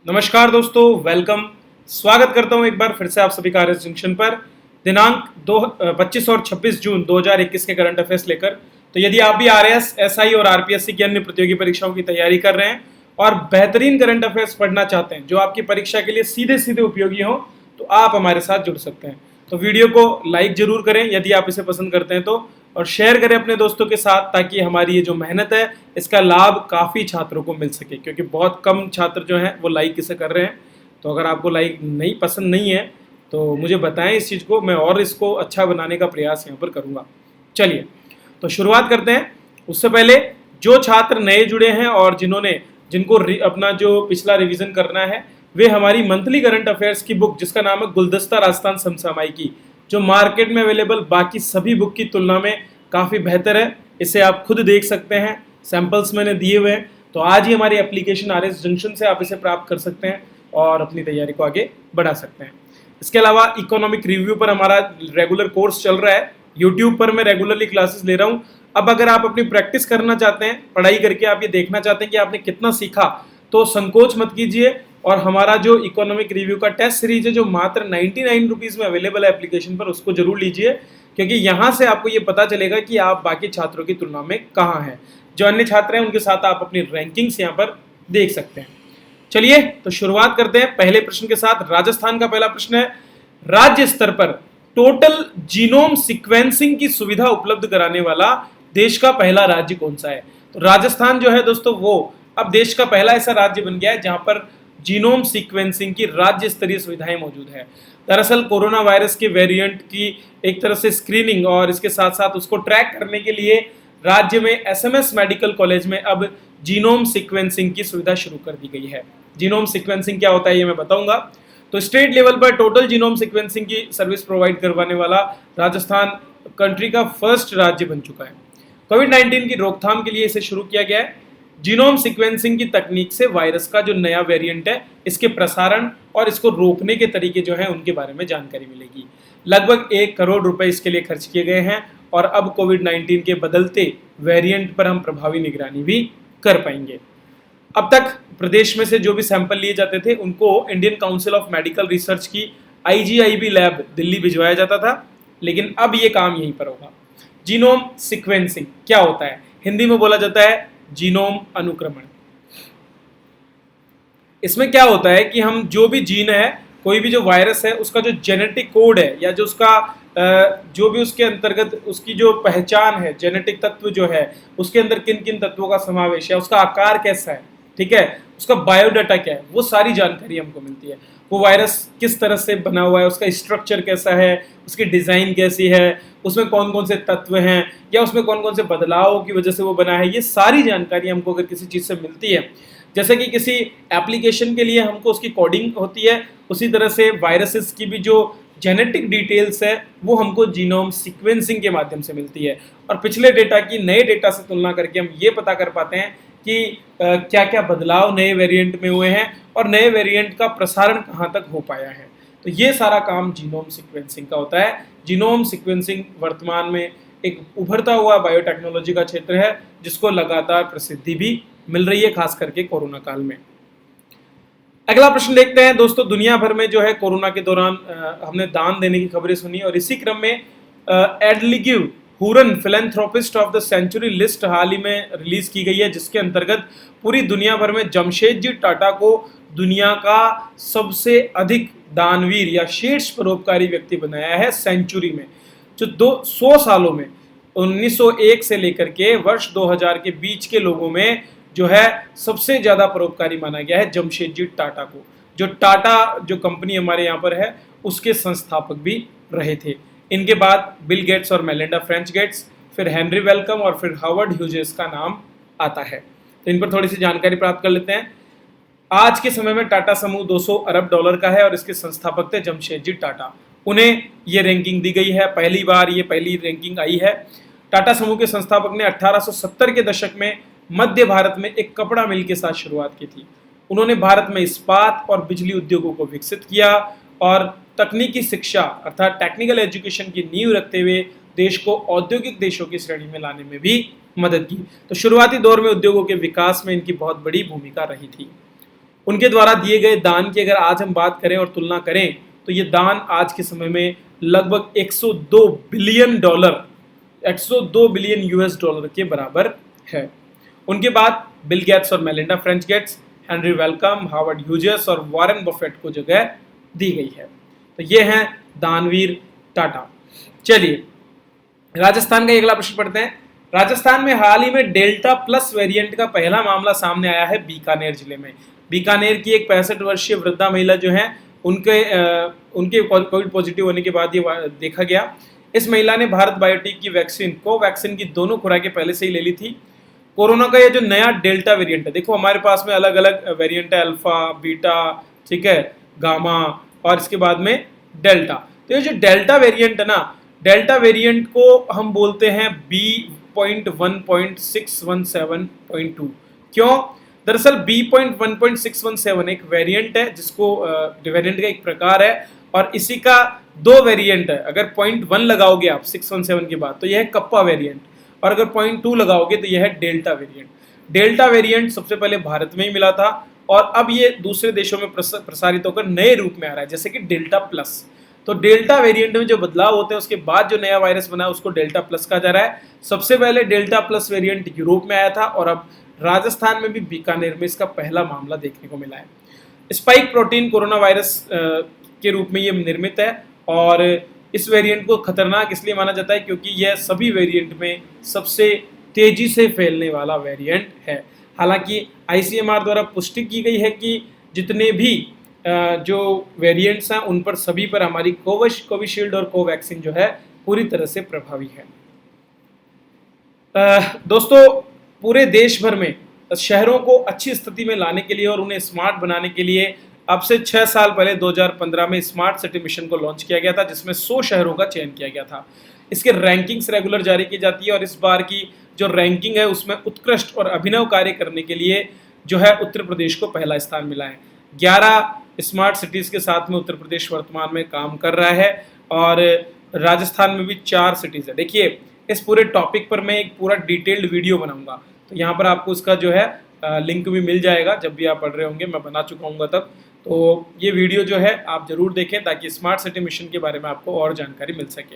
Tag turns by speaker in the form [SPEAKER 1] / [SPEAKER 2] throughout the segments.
[SPEAKER 1] नमस्कार दोस्तों, वेलकम। स्वागत करता हूं एक बार फिर से आप सभी का आरएस जंक्शन पर। दिनांक 25 और 26 जून 2021 के करंट अफेयर्स लेकर। तो यदि आप भी आरएस, एसआई और आरपीएससी की अन्य प्रतियोगी परीक्षाओं की तैयारी कर रहे हैं और बेहतरीन करंट अफेयर्स पढ़ना चाहते हैं जो आपकी परीक्षा के लिए सीधे सीधे उपयोगी हो, तो आप हमारे साथ जुड़ सकते हैं। तो वीडियो को लाइक जरूर करें यदि आप इसे पसंद करते हैं तो, और शेयर करें अपने दोस्तों के साथ, ताकि हमारी ये जो मेहनत है इसका लाभ काफ़ी छात्रों को मिल सके, क्योंकि बहुत कम छात्र जो हैं वो लाइक इसे कर रहे हैं। तो अगर आपको लाइक नहीं पसंद नहीं है तो मुझे बताएं इस चीज़ को, मैं और इसको अच्छा बनाने का प्रयास यहाँ पर करूँगा। चलिए तो शुरुआत करते हैं। उससे पहले जो छात्र नए जुड़े हैं और जिनको अपना जो पिछला रिवीजन करना है, वे हमारी मंथली करंट अफेयर्स की बुक जिसका नाम है गुलदस्ता राजस्थान समसामयिकी, जो मार्केट में अवेलेबल बाकी सभी बुक की तुलना में काफ़ी बेहतर है, इसे आप खुद देख सकते हैं। सैंपल्स मैंने दिए हुए हैं। तो आज ही हमारी एप्लीकेशन आरएस जंक्शन से आप इसे प्राप्त कर सकते हैं और अपनी तैयारी को आगे बढ़ा सकते हैं। इसके अलावा इकोनॉमिक रिव्यू पर हमारा रेगुलर कोर्स चल रहा है। यूट्यूब पर मैं रेगुलरली क्लासेस ले रहा हूँ। अब अगर आप अपनी प्रैक्टिस करना चाहते हैं, पढ़ाई करके आप ये देखना चाहते हैं कि आपने कितना सीखा, तो संकोच मत कीजिए और हमारा जो इकोनॉमिक रिव्यू का टेस्ट सीरीज है जो मात्र 99 रुपीज़ में अवेलेबल है एप्लीकेशन पर, उसको जरूर लीजिए, क्योंकि यहाँ से आपको ये पता चलेगा कि आप बाकी छात्रों की तुलना में कहाँ हैं। जो अन्य छात्र हैं उनके साथ आप अपनी रैंकिंग्स यहाँ पर देख सकते हैं। चलिए तो शुरुआत करते हैं पहले प्रश्न के साथ। राजस्थान का पहला प्रश्न है, राज्य स्तर पर टोटल जीनोम सीक्वेंसिंग की सुविधा उपलब्ध कराने वाला देश का पहला राज्य कौन सा है? तो राजस्थान जो है दोस्तों, वो अब देश का पहला ऐसा राज्य बन गया है जहां पर जीनोम सीक्वेंसिंग की राज्य स्तरीय सुविधाएं मौजूद है। दरअसल कोरोना वायरस के वेरिएंट की एक तरह से स्क्रीनिंग और इसके साथ साथ उसको ट्रैक करने के लिए राज्य में एसएमएस मेडिकल कॉलेज में अब जीनोम सीक्वेंसिंग की सुविधा शुरू कर दी गई है। जीनोम सीक्वेंसिंग क्या होता है ये मैं बताऊंगा। तो स्टेट लेवल पर टोटल जीनोम सीक्वेंसिंग की सर्विस प्रोवाइड करवाने वाला राजस्थान कंट्री का फर्स्ट राज्य बन चुका है। कोविड-19 की रोकथाम के लिए इसे शुरू किया गया है। जीनोम सीक्वेंसिंग की तकनीक से वायरस का जो नया वेरिएंट है, इसके प्रसारण और इसको रोकने के तरीके जो हैं उनके बारे में जानकारी मिलेगी। लगभग 1 करोड़ रुपए इसके लिए खर्च किए गए हैं और अब कोविड-19 के बदलते वेरिएंट पर हम प्रभावी निगरानी भी कर पाएंगे। अब तक प्रदेश में से जो भी सैंपल लिए जाते थे उनको Indian council of medical research की आईजीआईबी लैब दिल्ली भिजवाया जाता था, लेकिन अब ये काम यहीं पर होगा। जीनोम सीक्वेंसिंग क्या होता है? हिंदी में बोला जाता है जीनोम अनुक्रमण। इसमें क्या होता है कि हम जो भी जीन है, कोई भी जो वायरस है, उसका जो जेनेटिक कोड है या जो उसका जो भी उसके अंतर्गत उसकी जो पहचान है, जेनेटिक तत्व जो है, उसके अंदर किन किन तत्वों का समावेश है, उसका आकार कैसा है, ठीक है, उसका बायोडाटा क्या है, वो सारी जानकारी हमको मिलती है। वो वायरस किस तरह से बना हुआ है, उसका स्ट्रक्चर कैसा है, उसकी डिज़ाइन कैसी है, उसमें कौन कौन से तत्व हैं या उसमें कौन कौन से बदलावों की वजह से वो बना है, ये सारी जानकारी हमको अगर किसी चीज़ से मिलती है, जैसे कि किसी एप्लीकेशन के लिए हमको उसकी कोडिंग होती है, उसी तरह से वायरसेस की भी जो जेनेटिक डिटेल्स है वो हमको जीनोम सीक्वेंसिंग के माध्यम से मिलती है। और पिछले डेटा की नए डेटा से तुलना करके हम ये पता कर पाते हैं कि क्या क्या बदलाव नए वेरिएंट में हुए हैं और नए वेरिएंट का प्रसारण कहाँ तक हो पाया है। तो ये सारा काम जीनोम सीक्वेंसिंग का होता है। जीनोम सीक्वेंसिंग वर्तमान में एक उभरता हुआ बायोटेक्नोलॉजी का क्षेत्र है जिसको लगातार प्रसिद्धि भी मिल रही है, खास करके कोरोना काल में। अगला प्रश्न देखते हैं दोस्तों। दुनिया भर में जो है कोरोना के दौरान हमने दान देने की खबरें सुनी और इसी क्रम में EdelGive Hurun philanthropist of the century list हाल ही में रिलीज की गई है, जिसके अंतर्गत पूरी दुनिया भर में जमशेदजी टाटा को दुनिया का सबसे अधिक दानवीर या शीर्ष परोपकारी व्यक्ति बनाया है सेंचुरी में। जो 200 सालों में 1901 से लेकर के वर्ष 2000 के बीच के लोगों में जो है सबसे ज़्यादा परोपकारी माना गया है जमशेदजी टाटा को। जो टाटा जो कंपनी हमारे यहाँ पर है उसके संस्थापक भी रहे थे। इनके बाद बिल गेट्स और मेलिंडा फ्रेंच गेट्स, फिर हेनरी वेलकम और फिर हार्वर्ड ह्यूजेस का नाम आता है। तो इन पर थोड़ी सी जानकारी प्राप्त कर लेते हैं। आज के समय में टाटा समूह 200 अरब डॉलर का है और इसके संस्थापक थे जमशेदजी टाटा। उन्हें ये रैंकिंग दी गई है, पहली बार ये पहली रैंकिंग आई है। टाटा समूह के संस्थापक ने 1870 के दशक में मध्य भारत में एक कपड़ा मिल के साथ शुरुआत की थी। उन्होंने भारत में इस्पात और बिजली उद्योगों को विकसित किया और तकनीकी शिक्षा अर्थात टेक्निकल एजुकेशन की नींव रखते हुए देश को औद्योगिक देशों की श्रेणी में लाने में भी मदद की। तो शुरुआती दौर में उद्योगों के विकास में इनकी बहुत बड़ी भूमिका रही थी। उनके द्वारा दिए गए दान की अगर आज हम बात करें और तुलना करें तो ये दान आज के समय में लगभग 102 billion dollar 102 billion US dollar के बराबर है। उनके बाद बिल गेट्स और Melinda French Gates, Henry welcome, Harvard Hughes और वॉरेन बफेट को जगह दी गई है। तो ये हैं दानवीर टाटा। चलिए राजस्थान का अगला प्रश्न पढ़ते हैं। राजस्थान में हाल ही में डेल्टा प्लस वेरिएंट का पहला मामला सामने आया है बीकानेर जिले में। बीकानेर की एक 65 वर्षीय वृद्धा महिला जो है उनके कोविड पॉजिटिव होने के बाद ये देखा गया। इस महिला ने भारत बायोटेक की वैक्सीन कोवैक्सीन की दोनों खुराकें पहले से ही ले ली थी। कोरोना का ये जो नया डेल्टा वेरिएंट है, देखो हमारे पास में अलग अलग वेरिएंट है, अल्फा, बीटा, ठीक है, गामा और इसके बाद में डेल्टा। तो ये जो डेल्टा वेरिएंट है ना, डेल्टा वेरिएंट को हम बोलते हैं B.1.617.2। क्यों? दरअसल B.1.617 एक वेरिएंट है जिसको वेरिएंट का एक प्रकार है और इसी का दो वेरिएंट है। अगर 0.1 लगाओगे आप 617 के बाद तो यह है कप्पा वेरिएंट और अगर 0.2 लगाओगे तो यह है डेल्टा वेरिएंट। डेल्टा वेरिएंट सबसे पहले भारत में ही मिला था और अब ये दूसरे देशों में प्रसारित होकर नए रूप में आ रहा है, जैसे कि डेल्टा प्लस। तो डेल्टा वेरिएंट में जो बदलाव होते हैं उसके बाद जो नया वायरस बना उसको डेल्टा प्लस कहा जा रहा है। सबसे पहले डेल्टा प्लस वेरिएंट यूरोप में आया था और अब राजस्थान में भी बीकानेर में इसका पहला मामला देखने को मिला है। स्पाइक प्रोटीन कोरोना वायरस के रूप में ये निर्मित है और इस वेरिएंट को खतरनाक इसलिए माना जाता है क्योंकि यह सभी वेरिएंट में सबसे तेजी से फैलने वाला वेरिएंट है। हालांकि आईसीएमआर द्वारा पुष्टि की गई है कि जितने भी जो वेरिएंट्स हैं उन पर सभी पर हमारी कोविशील्ड और कोवैक्सीन जो है पूरी तरह से प्रभावी है। दोस्तों पूरे देश भर में शहरों को अच्छी स्थिति में लाने के लिए और उन्हें स्मार्ट बनाने के लिए अब से 6 साल पहले 2015 में स्मार्ट सिटी मिशन को लॉन्च किया गया था, जिसमें 100 शहरों का चयन किया गया था। इसके रैंकिंग्स रेगुलर जारी की जाती है और इस बार की जो रैंकिंग है उसमें उत्कृष्ट और अभिनव कार्य करने के लिए जो है उत्तर प्रदेश को पहला स्थान मिला है। 11 स्मार्ट सिटीज़ के साथ में उत्तर प्रदेश वर्तमान में काम कर रहा है और राजस्थान में भी 4 सिटीज़ है। देखिए इस पूरे टॉपिक पर मैं एक पूरा डिटेल्ड वीडियो बनाऊंगा, तो यहाँ पर आपको उसका जो है लिंक भी मिल जाएगा जब भी आप पढ़ रहे होंगे, मैं बना चुका हूँ तब। तो ये वीडियो जो है आप जरूर देखें ताकि स्मार्ट सिटी मिशन के बारे में आपको और जानकारी मिल सके।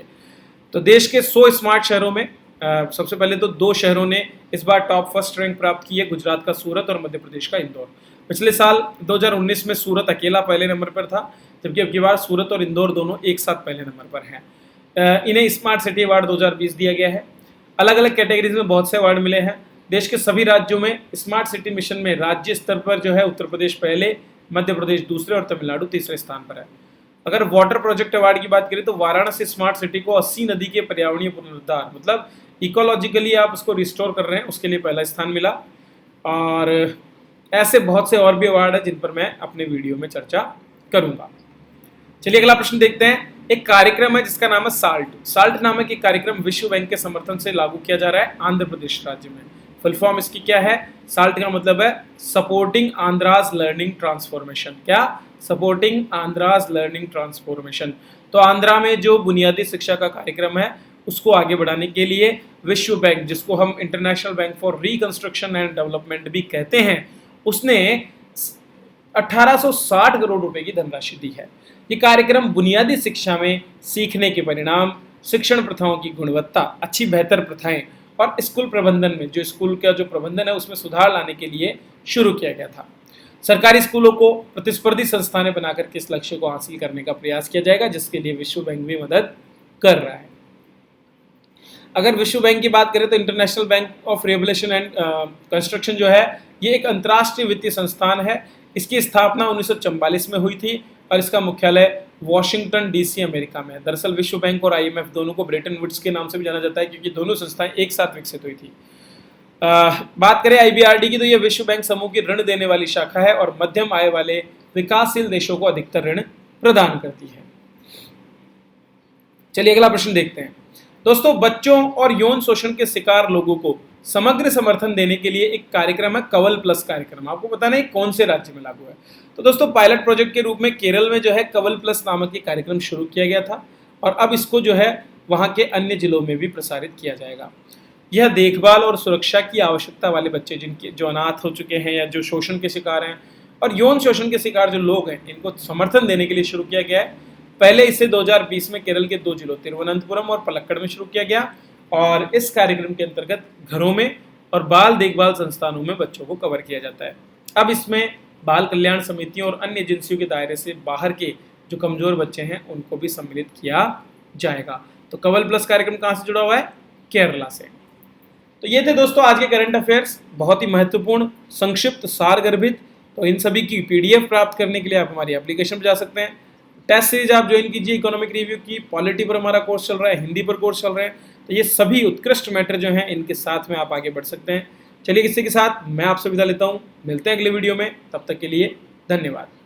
[SPEAKER 1] तो देश के 100 स्मार्ट शहरों में सबसे पहले तो 2 शहरों ने इस बार टॉप फर्स्ट रैंक प्राप्त की है, गुजरात का सूरत और मध्य प्रदेश का इंदौर। पिछले साल 2019 में सूरत अकेला पहले नंबर पर था, जबकि अब की बार सूरत और इंदौर दोनों एक साथ पहले नंबर पर हैं। इन्हें स्मार्ट सिटी अवार्ड 2020 दिया गया है। अलग अलग कैटेगरीज में बहुत से अवार्ड मिले हैं। देश के सभी राज्यों में स्मार्ट सिटी मिशन में राज्य स्तर पर जो है उत्तर प्रदेश पहले, मध्य प्रदेश दूसरे और तमिलनाडु तीसरे स्थान पर है। अगर वाटर प्रोजेक्ट अवार्ड की बात करें तो वाराणसी स्मार्ट सिटी को 80 नदी के पर्यावरणीय पुनरुद्धार मतलब इकोलॉजिकली आप उसको रिस्टोर कर रहे हैं उसके लिए पहला स्थान मिला। और ऐसे बहुत से और भी अवार्ड है जिन पर मैं अपने वीडियो में चर्चा करूंगा। चलिए अगला प्रश्न देखते हैं। एक कार्यक्रम है जिसका नाम है साल्ट नामक एक कार्यक्रम विश्व बैंक के समर्थन से लागू किया जा रहा है आंध्र प्रदेश राज्य में। फुल फॉर्म इसकी क्या है? साल्ट का मतलब है सपोर्टिंग आंध्राज लर्निंग ट्रांसफॉर्मेशन। क्या? Supporting Andhras learning transformation. तो आंध्रा में जो बुनियादी शिक्षा का कार्यक्रम है उसको आगे बढ़ाने के लिए विश्व बैंक, जिसको हम international bank for reconstruction and development भी कहते हैं, उसने 1860 करोड़ रुपए की धनराशि दी है। ये कार्यक्रम बुनियादी शिक्षा में सीखने के परिणाम, शिक्षण प्रथाओं की गुणवत्ता, अच्छी बेहतर प्रथाएं और स्कूल प्रबंधन में जो स्कूल का जो प्रबंधन है उसमें सुधार लाने के लिए शुरू किया गया था। सरकारी स्कूलों को प्रतिस्पर्धी संस्थानें बनाकर के इस लक्ष्य को हासिल करने का प्रयास किया जाएगा, जिसके लिए विश्व बैंक भी मदद कर रहा है। अगर विश्व बैंक की बात करें तो international bank of rehabilitation and construction जो है ये एक अंतर्राष्ट्रीय वित्तीय संस्थान है। इसकी स्थापना 1944 में हुई थी और इसका मुख्यालय वॉशिंगटन डीसी अमेरिका में है। दरअसल विश्व बैंक और आईएमएफ दोनों को ब्रेटन वुड्स के नाम से भी जाना जाता है क्योंकि दोनों संस्थाएं एक साथ विकसित हुई थी। बात करें आईबीआरडी की तो यह विश्व बैंक समूह की ऋण देने वाली शाखा है और मध्यम आय वाले विकासशील देशों को अधिकतर ऋण प्रदान करती है। चलिए अगला प्रश्न देखते हैं। दोस्तों बच्चों और यौन शोषण के शिकार लोगों को समग्र समर्थन देने के लिए एक कार्यक्रम है कवल प्लस कार्यक्रम। आपको पता नहीं कौन से राज्य में लागू है। तो दोस्तों पायलट प्रोजेक्ट के रूप में केरल में जो है कवल प्लस नामक एक कार्यक्रम शुरू किया गया था और अब इसको जो है वहाँ के अन्य जिलों में भी प्रसारित किया जाएगा। यह देखभाल और सुरक्षा की आवश्यकता वाले बच्चे जिनके जो अनाथ हो चुके हैं या जो शोषण के शिकार हैं और यौन शोषण के शिकार जो लोग हैं इनको समर्थन देने के लिए शुरू किया गया है। पहले इसे 2020 में केरल के 2 जिलों तिरुवनंतपुरम और पलक्कड़ में शुरू किया गया और इस कार्यक्रम के अंतर्गत घरों में और बाल देखभाल संस्थानों में बच्चों को कवर किया जाता है। अब इसमें बाल कल्याण समितियों और अन्य एजेंसियों के दायरे से बाहर के जो कमजोर बच्चे हैं उनको भी सम्मिलित किया जाएगा। तो कवल प्लस कार्यक्रम कहाँ से जुड़ा हुआ है? केरला से। तो ये थे दोस्तों आज के करंट अफेयर्स, बहुत ही महत्वपूर्ण, संक्षिप्त, सारगर्भित। तो इन सभी की पीडीएफ प्राप्त करने के लिए आप हमारी एप्लीकेशन पर जा सकते हैं। टेस्ट सीरीज आप ज्वाइन कीजिए, इकोनॉमिक रिव्यू की, पॉलिटी पर हमारा कोर्स चल रहा है, हिंदी पर कोर्स चल रहे हैं। तो ये सभी उत्कृष्ट मैटर जो हैं इनके साथ में आप आगे बढ़ सकते हैं। चलिए इसी के साथ मैं आपसे विदा लेता हूँ, मिलते हैं अगले वीडियो में, तब तक के लिए धन्यवाद।